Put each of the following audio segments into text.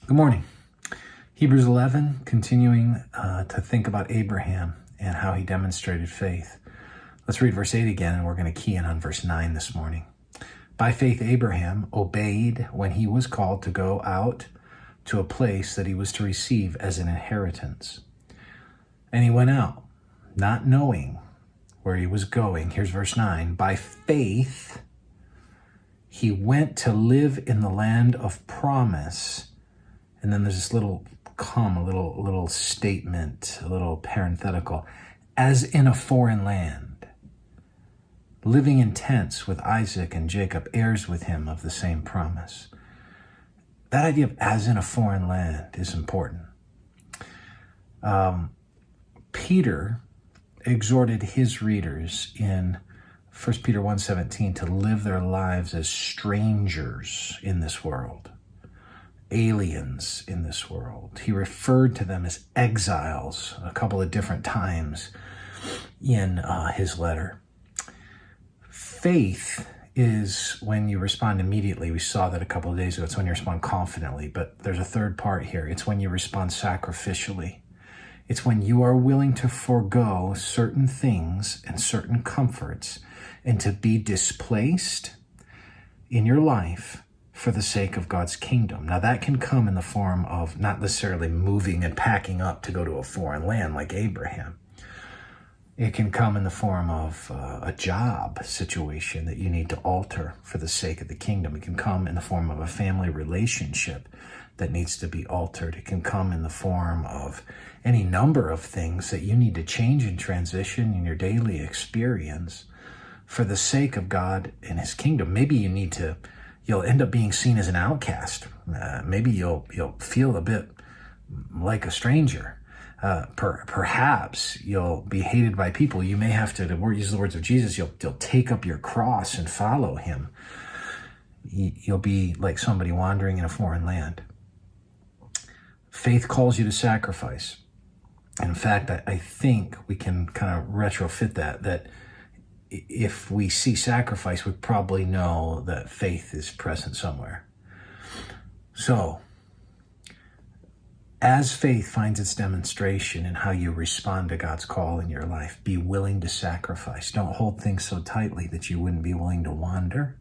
Good morning. Hebrews 11, continuing to think about Abraham and how he demonstrated faith. Let's read verse 8 again, and we're going to key in on verse 9 this morning. By faith, Abraham obeyed when he was called to go out to a place that he was to receive as an inheritance. And he went out, not knowing where he was going. Here's verse 9. By faith, he went to live in the land of promise. And then there's this little comma, little statement, a little parenthetical, as in a foreign land, living in tents with Isaac and Jacob, heirs with him of the same promise. That idea of as in a foreign land is important. Peter exhorted his readers in 1 Peter 1:17 to live their lives as strangers in this world, aliens in this world. He referred to them as exiles a couple of different times in his letter. Faith is when you respond immediately. We saw that a couple of days ago. It's when you respond confidently, but there's a third part here. It's when you respond sacrificially. It's when you are willing to forego certain things and certain comforts and to be displaced in your life for the sake of God's kingdom. Now that can come in the form of not necessarily moving and packing up to go to a foreign land like Abraham. It can come in the form of a job situation that you need to alter for the sake of the kingdom. It can come in the form of a family relationship that needs to be altered. It can come in the form of any number of things that you need to change and transition in your daily experience for the sake of God and his kingdom. Maybe you'll end up being seen as an outcast. Maybe you'll feel a bit like a stranger. Perhaps you'll be hated by people. You may have to use the words of Jesus, you'll take up your cross and follow him. You'll be like somebody wandering in a foreign land. Faith calls you to sacrifice. In fact, I think we can kind of retrofit that if we see sacrifice, we probably know that faith is present somewhere. So, as faith finds its demonstration in how you respond to God's call in your life, be willing to sacrifice. Don't hold things so tightly that you wouldn't be willing to wander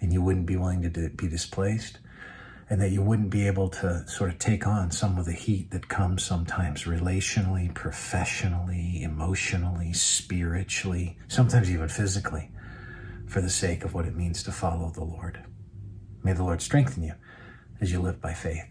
and you wouldn't be willing to be displaced, and that you wouldn't be able to sort of take on some of the heat that comes sometimes relationally, professionally, emotionally, spiritually, sometimes even physically, for the sake of what it means to follow the Lord. May the Lord strengthen you as you live by faith.